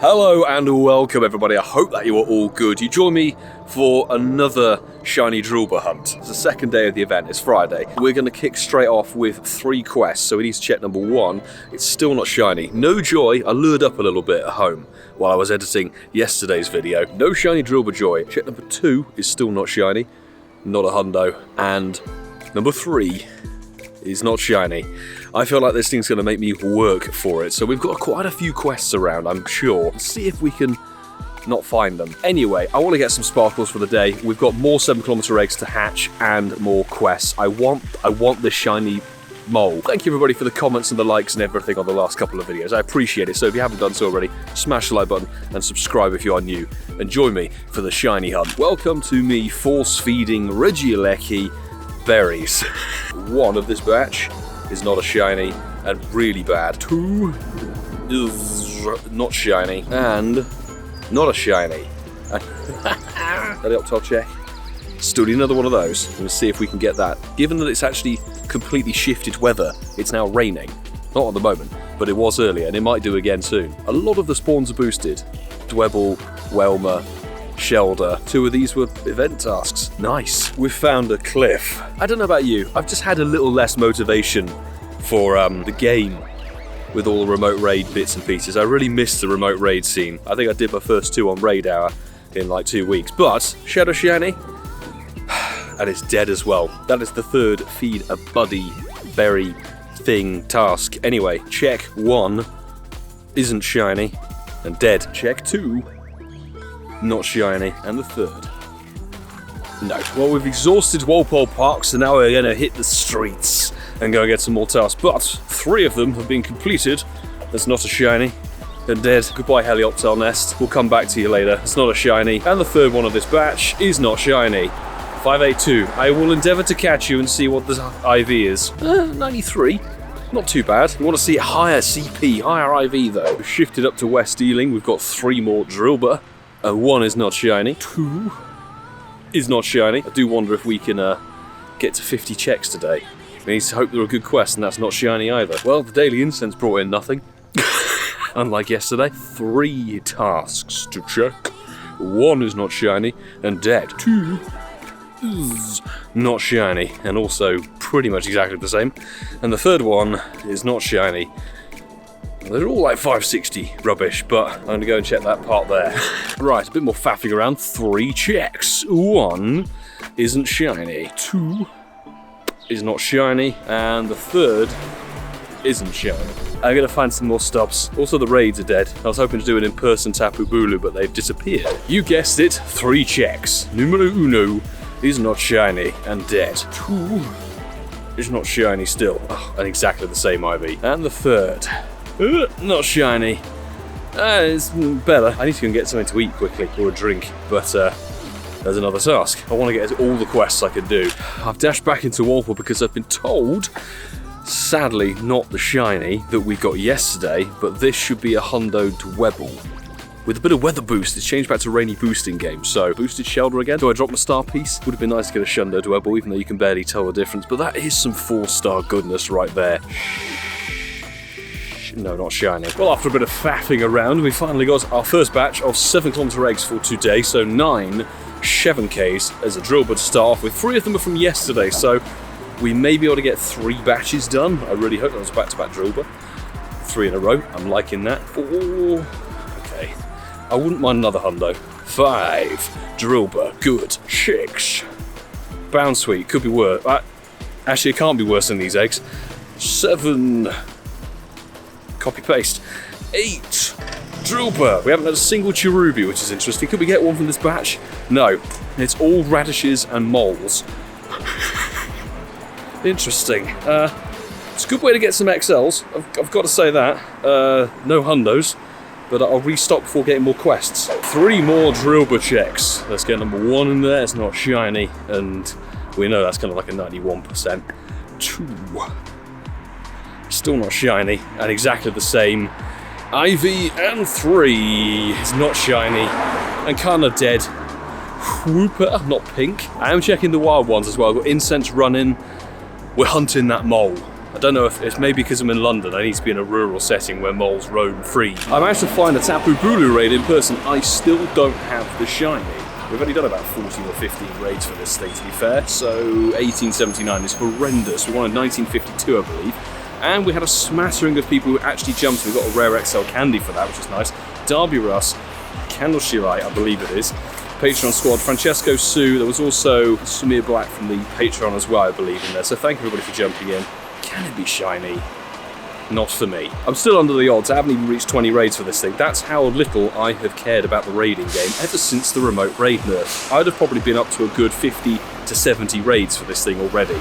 Hello and welcome everybody, I hope that you are all good. You join me for another Shiny Drilbur hunt. It's the second day of the event, it's Friday. We're going to kick straight off with 3 quests, so we need to check number 1. It's still not shiny. No joy, I lured up a little bit at home while I was editing yesterday's video. No Shiny Drilbur joy. Check number 2 is still not shiny, not a hundo. And number 3 is not shiny. I feel like this thing's going to make me work for it. So we've got quite a few quests around, I'm sure. Let's see if we can not find them. Anyway, I want to get some sparkles for the day. We've got more 7km eggs to hatch and more quests. I want this shiny mole. Thank you everybody for the comments and the likes and everything on the last couple of videos. I appreciate it. So if you haven't done so already, smash the like button and subscribe if you are new. And join me for the shiny hunt. Welcome to me force-feeding Regieleki berries. 1 of this batch is not a shiny and really bad. 2 is not shiny and not a shiny. Top check. Still need another one of those. I'm going to see if we can get that. Given that it's actually completely shifted weather, it's now raining. Not at the moment, but it was earlier and it might do again soon. A lot of the spawns are boosted. Dwebble, Welmer, Shelder. 2 of these were event tasks. Nice. We've found a cliff. I don't know about you, I've just had a little less motivation for the game with all the remote raid bits and pieces. I really missed the remote raid scene. I think I did my first 2 on raid hour in like 2 weeks. But Shadow Shiny, and it's dead as well. That is the 3rd feed a buddy berry thing task. Anyway, check 1 isn't shiny and dead. Check 2 not shiny, and the 3rd no. Well, we've exhausted Walpole Park, so now we're gonna hit the streets and go get some more tasks. But 3 of them have been completed. That's not a shiny and dead. Goodbye Helioptile Nest. We'll come back to you later. It's not a shiny. And the 3rd one of this batch is not shiny. 582. I will endeavour to catch you and see what the IV is. 93. Not too bad. We want to see a higher CP, higher IV though. We've shifted up to West Ealing. We've got 3 more Drilbur. 1 is not shiny. 2 is not shiny. I do wonder if we can get to 50 checks today. We need to hope they're a good quest, and that's not shiny either. Well, the daily incense brought in nothing. Unlike yesterday. 3 tasks to check. 1 is not shiny and dead. 2 is not shiny and also pretty much exactly the same. And the 3rd one is not shiny. They're all like 560 rubbish, but I'm going to go and check that part there. Right, a bit more faffing around. 3 checks. 1 isn't shiny. 2 is not shiny. And the 3rd isn't shiny. I'm going to find some more stubs. Also, the raids are dead. I was hoping to do an in-person Tapu Bulu, but they've disappeared. You guessed it, 3 checks. Numero 1 is not shiny and dead. 2 is not shiny still. Oh, and exactly the same IV. And the 3rd. Not shiny. It's better. I need to go and get something to eat quickly, or a drink, but there's another task. I want to get all the quests I can do. I've dashed back into Walpole because I've been told, sadly not the shiny that we got yesterday, but this should be a Hundo Dwebble. With a bit of weather boost, it's changed back to rainy boosting game, so boosted Shelder again. Do I drop my star piece? Would have been nice to get a Shundo Dwebble, even though you can barely tell the difference, but that is some 4-star goodness right there. No, not shiny. Well, after a bit of faffing around, we finally got our first batch of 7km eggs for today, so 9 7Ks as a Drilbur to start off with. 3 of them are from yesterday, so we may be able to get 3 batches done. I really hope that was back-to-back Drilbur. 3 in a row, I'm liking that. 4, okay. I wouldn't mind another hundo. 5 Drilbur, good. 6 Bounce Sweet, could be worse. Actually, it can't be worse than these eggs. 7 copy paste. 8 Drilbur. We haven't had a single Cherubi, which is interesting. Could we get one from this batch? No. It's all radishes and moles. Interesting. It's a good way to get some XLs. I've got to say that. No hundos, but I'll restock before getting more quests. 3 more Drilbur checks. Let's get number 1 in there. It's not shiny, and we know that's kind of like a 91%. 2. Still not shiny, and exactly the same. IV and 3 is not shiny, and kind of dead. Whooper, not pink. I am checking the wild ones as well. I've got incense running. We're hunting that mole. I don't know if it's maybe because I'm in London, I need to be in a rural setting where moles roam free. I managed to find a Tapu Bulu raid in person. I still don't have the shiny. We've only done about 14 or 15 raids for this thing, to be fair, so 1879 is horrendous. We won in 1952, I believe, and we had a smattering of people who actually jumped. We got a rare XL candy for that, which is nice. Darby Russ, Candle Shirai, I believe it is, Patreon squad, Francesco Sue, there was also Samir Black from the Patreon as well, I believe, in there, so thank everybody for jumping in. Can it be shiny? Not for me. I'm still under the odds. I haven't even reached 20 raids for this thing. That's how little I have cared about the raiding game ever since the remote raid nerf. I'd have probably been up to a good 50 to 70 raids for this thing already.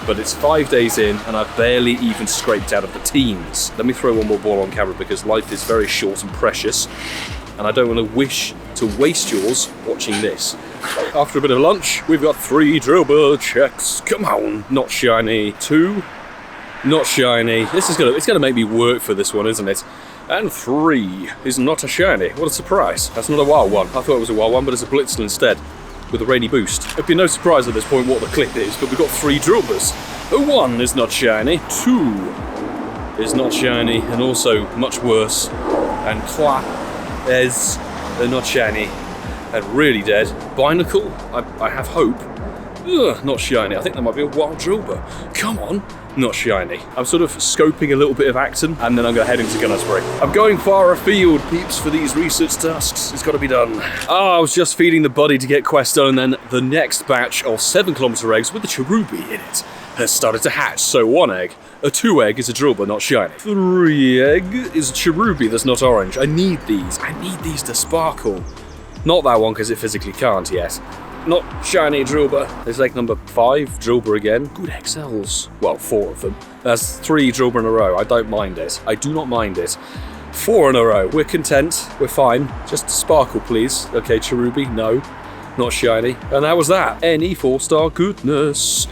But it's 5 days in and I've barely even scraped out of the teens. Let me throw one more ball on camera because life is very short and precious. And I don't want to wish to waste yours watching this. After a bit of lunch, we've got 3 Drilbur checks. Come on, not shiny. 2. Not shiny. It's gonna make me work for this one, isn't it? And 3 is not a shiny. What a surprise. That's not a wild one. I thought it was a wild one, but it's a Blitzel instead, with a rainy boost. It'd be no surprise at this point what the clip is, but we've got 3 Drilburs. 1 is not shiny, 2 is not shiny, and also much worse. And 3 is not shiny, and really dead. Binacle, I have hope. Ugh, not shiny. I think that might be a wild Drilbur. Come on. Not shiny. I'm sort of scoping a little bit of Acton, and then I'm going to head into Gunnersbury. I'm going far afield, peeps, for these research tasks. It's got to be done. I was just feeding the buddy to get quest done, and then the next batch of 7km eggs with the Cherubi in it has started to hatch. So 1 egg, a 2 egg is a Drilbur, not shiny. 3 egg is a Cherubi that's not orange. I need these. I need these to sparkle. Not that one, because it physically can't yet. Not shiny Drilbur. There's egg number 5, Drilbur again. Good XLs. Well, 4 of them. That's 3 Drilbur in a row. I don't mind it. I do not mind it. 4 in a row. We're content. We're fine. Just sparkle, please. Okay, Cherubi. No. Not shiny. And that was that. Any 4-star goodness.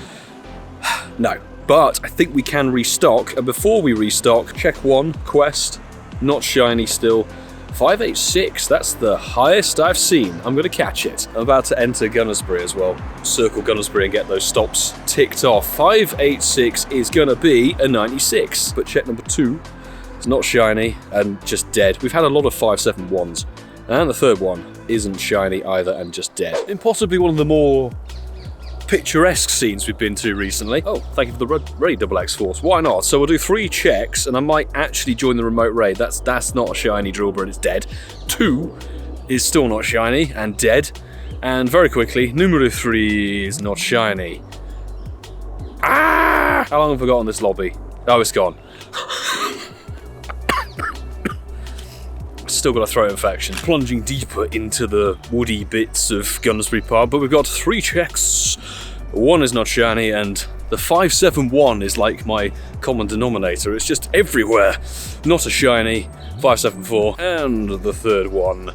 No. But I think we can restock. And before we restock, check 1, quest. Not shiny still. 586, that's the highest I've seen. I'm going to catch it. I'm about to enter Gunnersbury as well. Circle Gunnersbury and get those stops ticked off. 586 is going to be a 96. But check number 2 is not shiny and just dead. We've had a lot of 571s. And the third one isn't shiny either and just dead. And possibly one of the more picturesque scenes we've been to recently. Oh, thank you for the raid double X Force. Why not? So we'll do 3 checks and I might actually join the remote raid. That's not a shiny Drilbur and it's dead. 2 is still not shiny and dead. And very quickly, numero 3 is not shiny. Ah! How long have I got on this lobby? Oh, it's gone. Still got a throat infection. Plunging deeper into the woody bits of Gunnersbury Park, but we've got 3 checks. 1 is not shiny, and the 571 is like my common denominator. It's just everywhere. Not a shiny. 574, and the third one.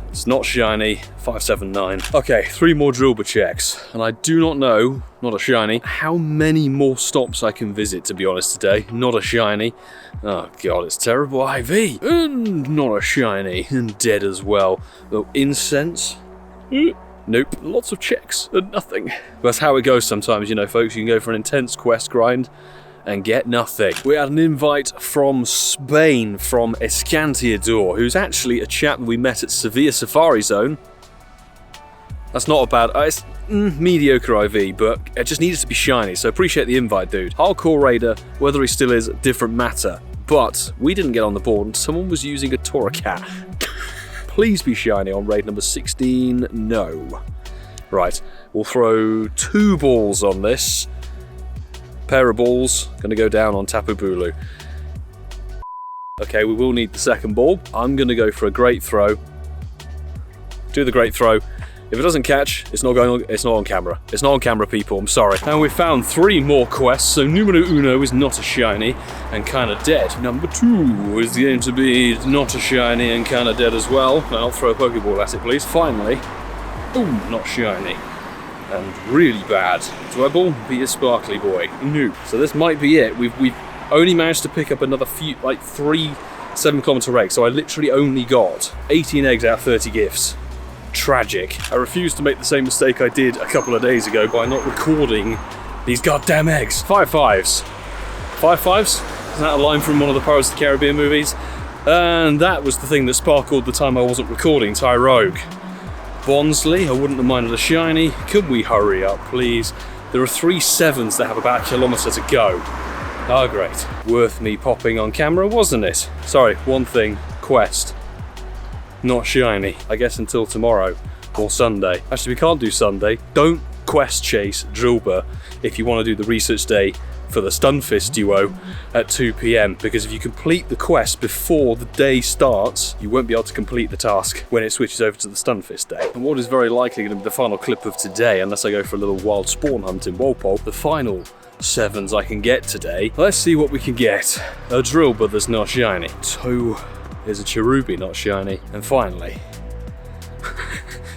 It's not shiny. 579. Okay, 3 more Drilbur checks, and I do not know, not a shiny, how many more stops I can visit, to be honest, today. Not a shiny. Oh god, it's terrible. IV, and not a shiny, and dead as well. Oh, incense? Nope. Lots of checks, and nothing. That's how it goes sometimes, you know, folks. You can go for an intense quest grind, and get nothing. We had an invite from Spain, from Escantiador, who's actually a chap we met at Sevilla Safari Zone. That's not a bad, it's mediocre IV, but it just needed to be shiny, so appreciate the invite, dude. Hardcore Raider, whether he still is, a different matter. But we didn't get on the board, and someone was using a Toracat. Please be shiny on raid number 16, no. Right, we'll throw 2 balls on this. Pair of balls, gonna go down on Tapu Bulu. Okay, we will need the second ball. I'm gonna go for a great throw. Do the great throw. If it doesn't catch, it's not on camera. It's not on camera, people, I'm sorry. And we found 3 more quests, so numero 1 is not a shiny and kinda dead. Number 2 is going to be not a shiny and kinda dead as well. I'll throw a Pokeball at it, please. Finally. Ooh, not shiny. And really bad. Dwebble, be a sparkly boy. No. So this might be it. We've only managed to pick up another few, like 3 7km eggs, so I literally only got 18 eggs out of 30 gifts. Tragic. I refuse to make the same mistake I did a couple of days ago by not recording these goddamn eggs. 5 5s. 5 fives? Isn't that a line from one of the Pirates of the Caribbean movies? And that was the thing that sparkled the time I wasn't recording, Tyrogue. Bonsley, I wouldn't have minded a shiny. Could we hurry up, please? There are 3 sevens that have about 1 kilometre to go. Ah, great. Worth me popping on camera, wasn't it? Sorry, one thing, quest. Not shiny. I guess until tomorrow or Sunday. Actually, we can't do Sunday. Don't quest chase Drilbur if you want to do the research day for the Stunfisk duo at 2 PM, because if you complete the quest before the day starts, you won't be able to complete the task when it switches over to the Stunfisk day. And what is very likely going to be the final clip of today, unless I go for a little wild spawn hunt in Walpole, the final sevens I can get today. Let's see what we can get. A Drilbur that's not shiny. 2 is a Cherubi not shiny. And finally,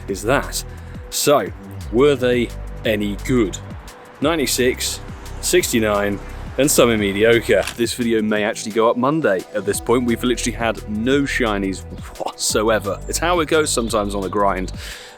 is that. So, were they any good? 96, 69, and some are mediocre. This video may actually go up Monday. At this point, we've literally had no shinies whatsoever. It's how it goes sometimes on a grind.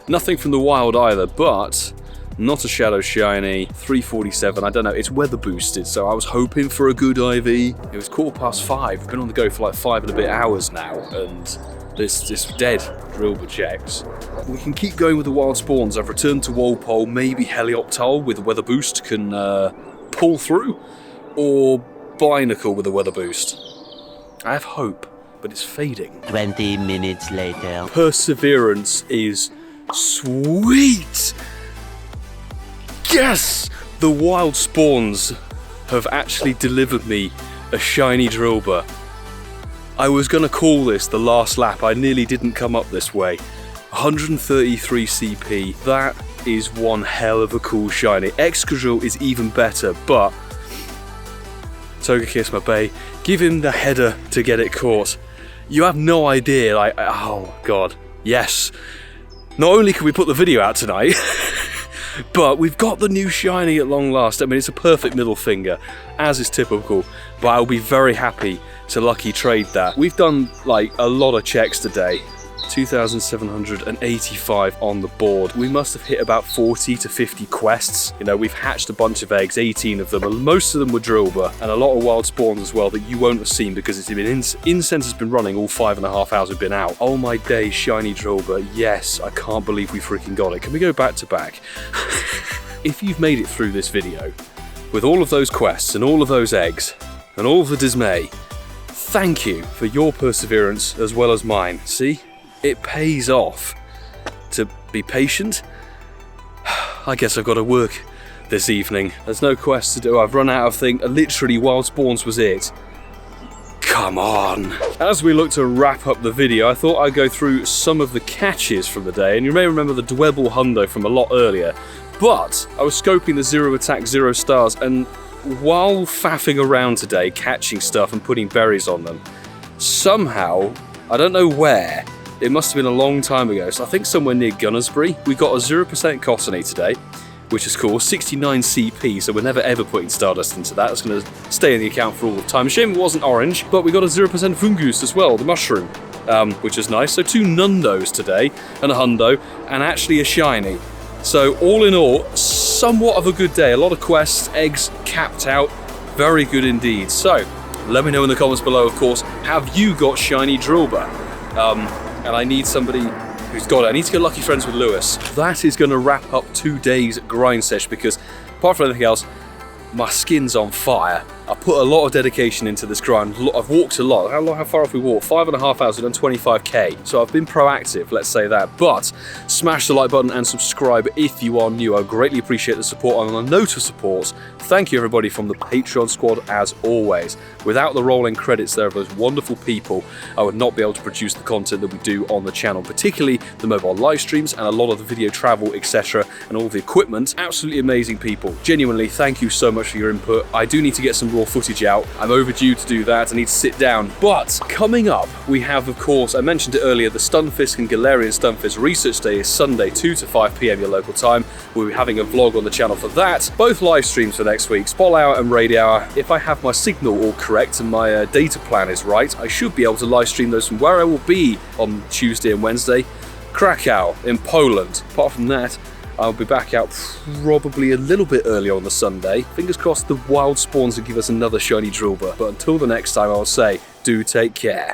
Nothing from the wild either, but not a shadow shiny. 347, I don't know, it's weather boosted, so I was hoping for a good IV. It was 5:15. We've been on the go for like 5 and a bit hours now, and this dead Drilbur checks. We can keep going with the wild spawns. I've returned to Walpole. Maybe Helioptile with a weather boost can pull through, or Binacle with a weather boost. I have hope, but it's fading. 20 minutes later. Perseverance is sweet. Yes! The wild spawns have actually delivered me a shiny Drilbur. I was gonna call this the last lap. I nearly didn't come up this way. 133 CP. That is one hell of a cool shiny. Excadrill is even better, but Togekiss, my bae, give him the header to get it caught. You have no idea, like, oh god, yes. Not only can we put the video out tonight, but we've got the new shiny at long last. I mean, it's a perfect middle finger, as is typical, but I'll be very happy to lucky trade that. We've done like a lot of checks today. 2,785 on the board. We must have hit about 40 to 50 quests. You know, we've hatched a bunch of eggs, 18 of them, and most of them were Drilbur, and a lot of wild spawns as well that you won't have seen because it's been Incense has been running all 5.5 hours have been out. Oh my days, shiny Drilbur. Yes, I can't believe we freaking got it. Can we go back to back? If you've made it through this video with all of those quests and all of those eggs and all of the dismay, thank you for your perseverance as well as mine. See? It pays off to be patient. I guess I've got to work this evening. There's no quest to do. I've run out of things. Literally, wild spawns was it. Come on. As we look to wrap up the video, I thought I'd go through some of the catches from the day. And you may remember the Dwebble Hundo from a lot earlier. But I was scoping the 0 attack, 0 stars, and while faffing around today, catching stuff and putting berries on them, somehow, I don't know where, it must have been a long time ago, so I think somewhere near Gunnersbury, we got a 0% Cottony today, which is cool, 69 CP, so we're never ever putting Stardust into that. It's going to stay in the account for all the time. Shame it wasn't orange, but we got a 0% Fungoose as well, the mushroom, which is nice. So 2 Nundos today, and a Hundo, and actually a shiny. So all in all, somewhat of a good day. A lot of quests, eggs capped out, very good indeed. So, let me know in the comments below, of course, have you got shiny Drilbur? And I need somebody who's got it. I need to get lucky friends with Lewis. That is going to wrap up today's grind sesh because, apart from anything else, my skin's on fire. I put a lot of dedication into this grind. I've walked a lot. How far have we walked? 5.5 hours, we've done 25k. So I've been proactive, let's say that. But smash the like button and subscribe if you are new. I greatly appreciate the support. And on a note of support, thank you everybody from the Patreon squad as always. Without the rolling credits there of those wonderful people, I would not be able to produce the content that we do on the channel, particularly the mobile live streams and a lot of the video travel, etc. and all the equipment. Absolutely amazing people. Genuinely, thank you so much for your input. I do need to get some raw footage out. I'm overdue to do that. I need to sit down. But coming up, we have, of course, I mentioned it earlier, the Stunfisk and Galarian Stunfisk Research Day is Sunday, 2 to 5 PM your local time. We'll be having a vlog on the channel for that. Both live streams for next week, Spol Hour and Raid Hour. If I have my signal all correct and my data plan is right, I should be able to live stream those from where I will be on Tuesday and Wednesday. Krakow in Poland. Apart from that, I'll be back out probably a little bit earlier on the Sunday. Fingers crossed the wild spawns will give us another shiny Drilbur. But until the next time, I'll say, do take care.